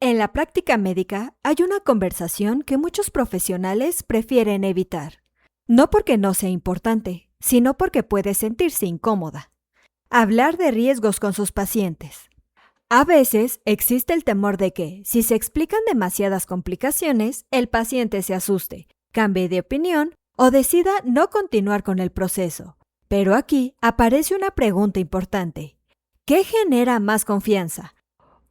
En la práctica médica hay una conversación que muchos profesionales prefieren evitar, no porque no sea importante, sino porque puede sentirse incómoda. Hablar de riesgos con sus pacientes. A veces existe el temor de que, si se explican demasiadas complicaciones, el paciente se asuste, cambie de opinión o decida no continuar con el proceso. Pero aquí aparece una pregunta importante. ¿Qué genera más confianza?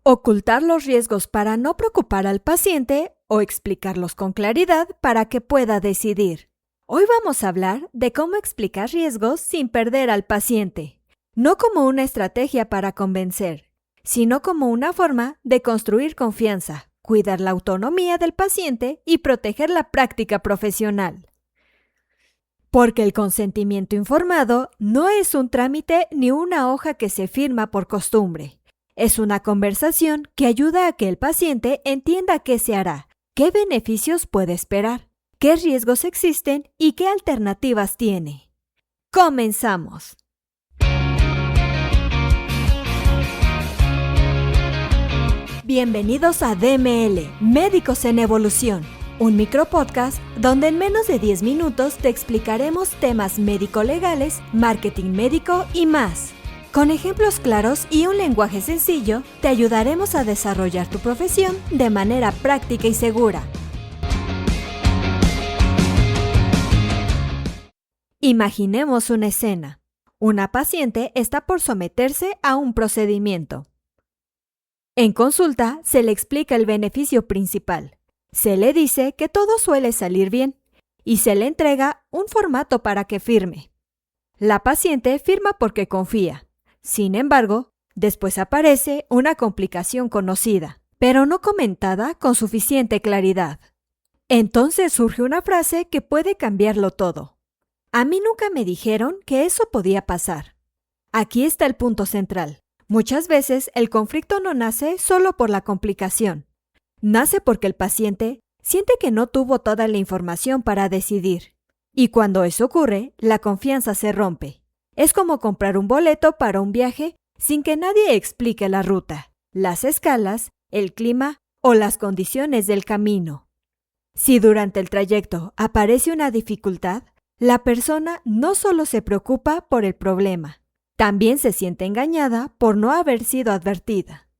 ¿Ocultar los riesgos para no preocupar al paciente o explicarlos con claridad para que pueda decidir? Hoy vamos a hablar de cómo explicar riesgos sin perder al paciente, no como una estrategia para convencer, sino como una forma de construir confianza, cuidar la autonomía del paciente y proteger la práctica profesional. Porque el consentimiento informado no es un trámite ni una hoja que se firma por costumbre. Es una conversación que ayuda a que el paciente entienda qué se hará, qué beneficios puede esperar, qué riesgos existen y qué alternativas tiene. ¡Comenzamos! Bienvenidos a DML, Médicos en Evolución, un micropodcast donde en menos de 10 minutos te explicaremos temas médico-legales, marketing médico y más. Con ejemplos claros y un lenguaje sencillo, te ayudaremos a desarrollar tu profesión de manera práctica y segura. Imaginemos una escena. Una paciente está por someterse a un procedimiento. En consulta, se le explica el beneficio principal. Se le dice que todo suele salir bien y se le entrega un formato para que firme. La paciente firma porque confía. Sin embargo, después aparece una complicación conocida, pero no comentada con suficiente claridad. Entonces surge una frase que puede cambiarlo todo. A mí nunca me dijeron que eso podía pasar. Aquí está el punto central. Muchas veces el conflicto no nace solo por la complicación. Nace porque el paciente siente que no tuvo toda la información para decidir. Y cuando eso ocurre, la confianza se rompe. Es como comprar un boleto para un viaje sin que nadie explique la ruta, las escalas, el clima o las condiciones del camino. Si durante el trayecto aparece una dificultad, la persona no solo se preocupa por el problema, también se siente engañada por no haber sido advertida.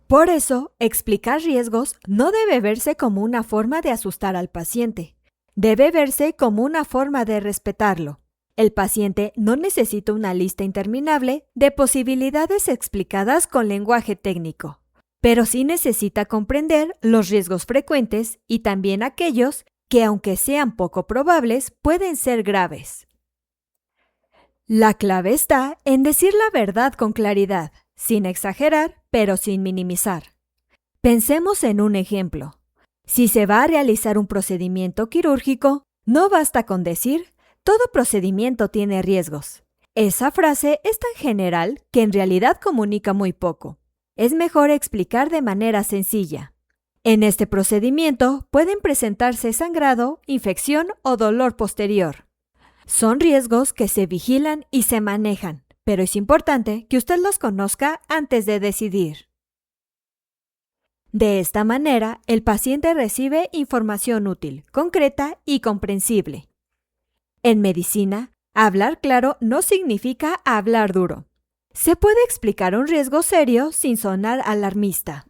Por eso, explicar riesgos no debe verse como una forma de asustar al paciente, debe verse como una forma de respetarlo. El paciente no necesita una lista interminable de posibilidades explicadas con lenguaje técnico, pero sí necesita comprender los riesgos frecuentes y también aquellos que, aunque sean poco probables, pueden ser graves. La clave está en decir la verdad con claridad, sin exagerar, pero sin minimizar. Pensemos en un ejemplo. Si se va a realizar un procedimiento quirúrgico, no basta con decir todo procedimiento tiene riesgos. Esa frase es tan general que en realidad comunica muy poco. Es mejor explicar de manera sencilla. En este procedimiento pueden presentarse sangrado, infección o dolor posterior. Son riesgos que se vigilan y se manejan, pero es importante que usted los conozca antes de decidir. De esta manera, el paciente recibe información útil, concreta y comprensible. En medicina, hablar claro no significa hablar duro. Se puede explicar un riesgo serio sin sonar alarmista.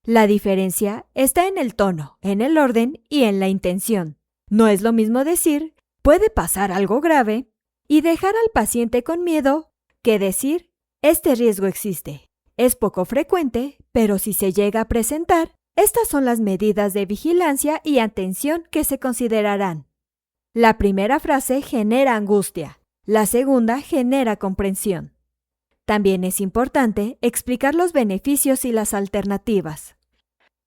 La diferencia está en el tono, en el orden y en la intención. No es lo mismo decir, puede pasar algo grave, y dejar al paciente con miedo, que decir, este riesgo existe. Es poco frecuente, pero si se llega a presentar, estas son las medidas de vigilancia y atención que se considerarán. La primera frase genera angustia, la segunda genera comprensión. También es importante explicar los beneficios y las alternativas,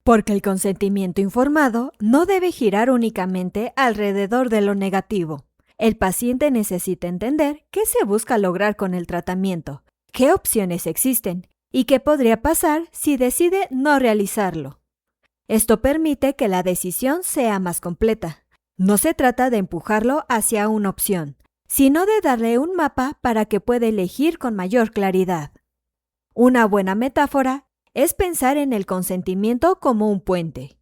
porque el consentimiento informado no debe girar únicamente alrededor de lo negativo. El paciente necesita entender qué se busca lograr con el tratamiento, qué opciones existen y qué podría pasar si decide no realizarlo. Esto permite que la decisión sea más completa. No se trata de empujarlo hacia una opción, sino de darle un mapa para que pueda elegir con mayor claridad. Una buena metáfora es pensar en el consentimiento como un puente.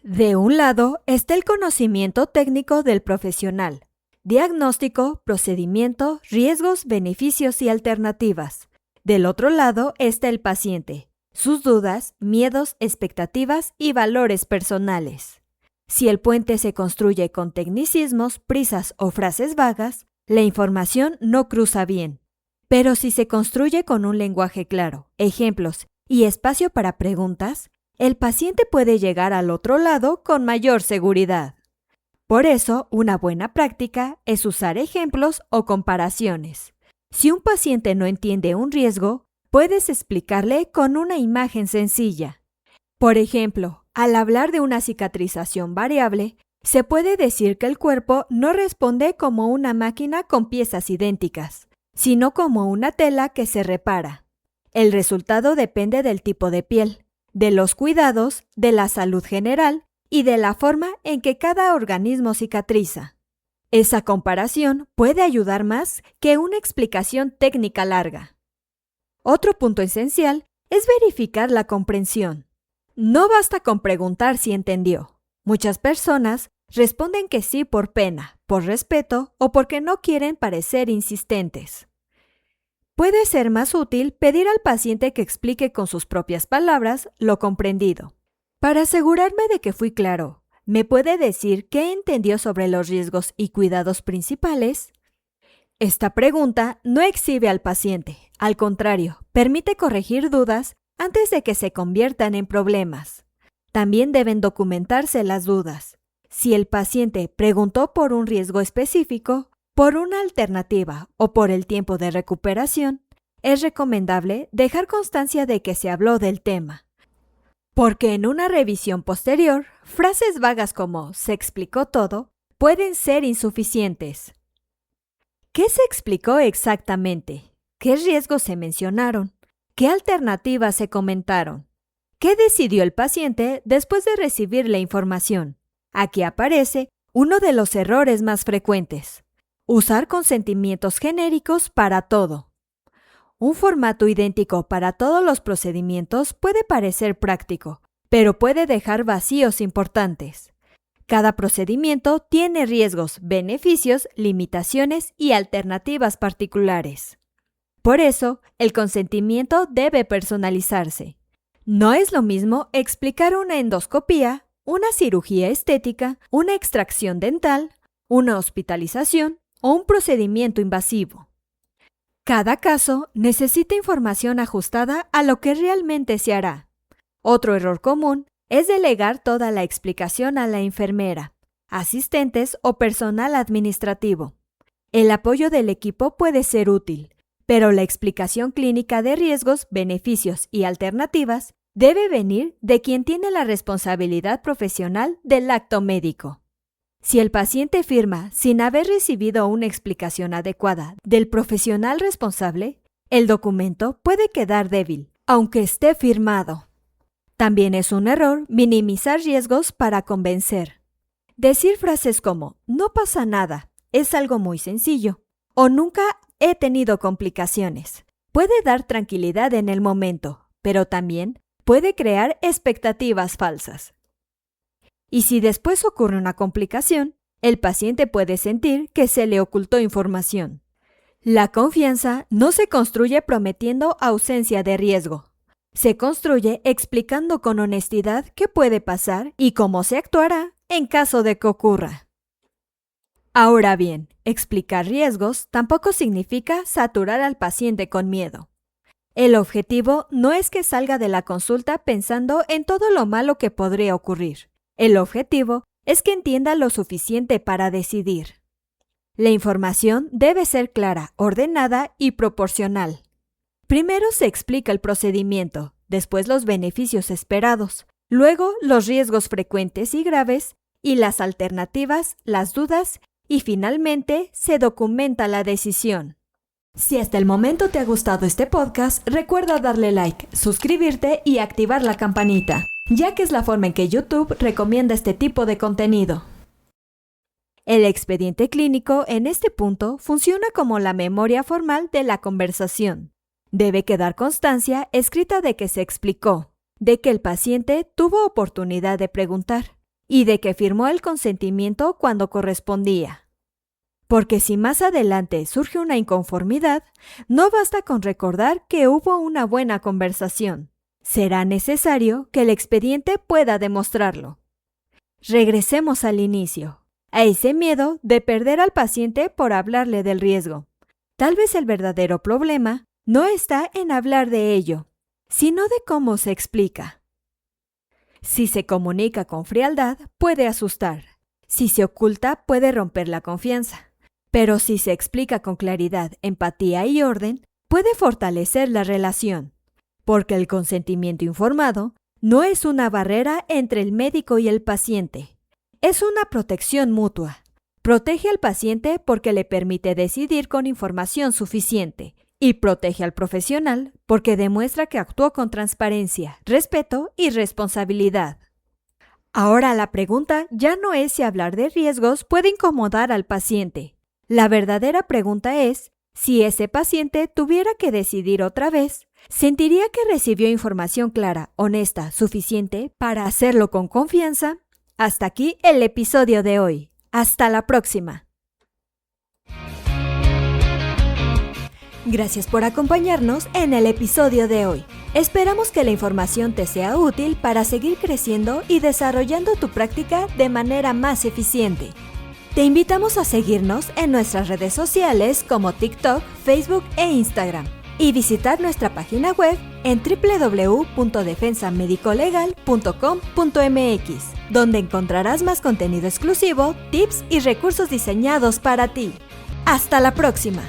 De un lado está el conocimiento técnico del profesional, diagnóstico, procedimiento, riesgos, beneficios y alternativas. Del otro lado está el paciente, sus dudas, miedos, expectativas y valores personales. Si el puente se construye con tecnicismos, prisas o frases vagas, la información no cruza bien. Pero si se construye con un lenguaje claro, ejemplos y espacio para preguntas, el paciente puede llegar al otro lado con mayor seguridad. Por eso, una buena práctica es usar ejemplos o comparaciones. Si un paciente no entiende un riesgo, puedes explicarle con una imagen sencilla. Por ejemplo, al hablar de una cicatrización variable, se puede decir que el cuerpo no responde como una máquina con piezas idénticas, sino como una tela que se repara. El resultado depende del tipo de piel, de los cuidados, de la salud general y de la forma en que cada organismo cicatriza. Esa comparación puede ayudar más que una explicación técnica larga. Otro punto esencial es verificar la comprensión. No basta con preguntar si entendió. Muchas personas responden que sí por pena, por respeto o porque no quieren parecer insistentes. Puede ser más útil pedir al paciente que explique con sus propias palabras lo comprendido. Para asegurarme de que fui claro, ¿me puede decir qué entendió sobre los riesgos y cuidados principales? Esta pregunta no exhibe al paciente, al contrario, permite corregir dudas antes de que se conviertan en problemas. También deben documentarse las dudas. Si el paciente preguntó por un riesgo específico, por una alternativa o por el tiempo de recuperación, es recomendable dejar constancia de que se habló del tema. Porque en una revisión posterior, frases vagas como «se explicó todo» pueden ser insuficientes. ¿Qué se explicó exactamente? ¿Qué riesgos se mencionaron? ¿Qué alternativas se comentaron? ¿Qué decidió el paciente después de recibir la información? Aquí aparece uno de los errores más frecuentes: usar consentimientos genéricos para todo. Un formato idéntico para todos los procedimientos puede parecer práctico, pero puede dejar vacíos importantes. Cada procedimiento tiene riesgos, beneficios, limitaciones y alternativas particulares. Por eso, el consentimiento debe personalizarse. No es lo mismo explicar una endoscopía, una cirugía estética, una extracción dental, una hospitalización o un procedimiento invasivo. Cada caso necesita información ajustada a lo que realmente se hará. Otro error común es delegar toda la explicación a la enfermera, asistentes o personal administrativo. El apoyo del equipo puede ser útil, pero la explicación clínica de riesgos, beneficios y alternativas debe venir de quien tiene la responsabilidad profesional del acto médico. Si el paciente firma sin haber recibido una explicación adecuada del profesional responsable, el documento puede quedar débil, aunque esté firmado. También es un error minimizar riesgos para convencer. Decir frases como «no pasa nada», «es algo muy sencillo» o «nunca he tenido complicaciones» puede dar tranquilidad en el momento, pero también puede crear expectativas falsas. Y si después ocurre una complicación, el paciente puede sentir que se le ocultó información. La confianza no se construye prometiendo ausencia de riesgo. Se construye explicando con honestidad qué puede pasar y cómo se actuará en caso de que ocurra. Ahora bien, explicar riesgos tampoco significa saturar al paciente con miedo. El objetivo no es que salga de la consulta pensando en todo lo malo que podría ocurrir. El objetivo es que entienda lo suficiente para decidir. La información debe ser clara, ordenada y proporcional. Primero se explica el procedimiento, después los beneficios esperados, luego los riesgos frecuentes y graves y las alternativas, las dudas y finalmente se documenta la decisión. Si hasta el momento te ha gustado este podcast, recuerda darle like, suscribirte y activar la campanita, ya que es la forma en que YouTube recomienda este tipo de contenido. El expediente clínico en este punto funciona como la memoria formal de la conversación. Debe quedar constancia escrita de que se explicó, de que el paciente tuvo oportunidad de preguntar y de que firmó el consentimiento cuando correspondía. Porque si más adelante surge una inconformidad, no basta con recordar que hubo una buena conversación. Será necesario que el expediente pueda demostrarlo. Regresemos al inicio, a ese miedo de perder al paciente por hablarle del riesgo. Tal vez el verdadero problema no está en hablar de ello, sino de cómo se explica. Si se comunica con frialdad, puede asustar. Si se oculta, puede romper la confianza. Pero si se explica con claridad, empatía y orden, puede fortalecer la relación. Porque el consentimiento informado no es una barrera entre el médico y el paciente. Es una protección mutua. Protege al paciente porque le permite decidir con información suficiente y protege al profesional porque demuestra que actuó con transparencia, respeto y responsabilidad. Ahora la pregunta ya no es si hablar de riesgos puede incomodar al paciente. La verdadera pregunta es, si ese paciente tuviera que decidir otra vez, ¿sentiría que recibió información clara, honesta, suficiente para hacerlo con confianza? Hasta aquí el episodio de hoy. Hasta la próxima. Gracias por acompañarnos en el episodio de hoy. Esperamos que la información te sea útil para seguir creciendo y desarrollando tu práctica de manera más eficiente. Te invitamos a seguirnos en nuestras redes sociales como TikTok, Facebook e Instagram y visitar nuestra página web en www.defensamedicolegal.com.mx, donde encontrarás más contenido exclusivo, tips y recursos diseñados para ti. ¡Hasta la próxima!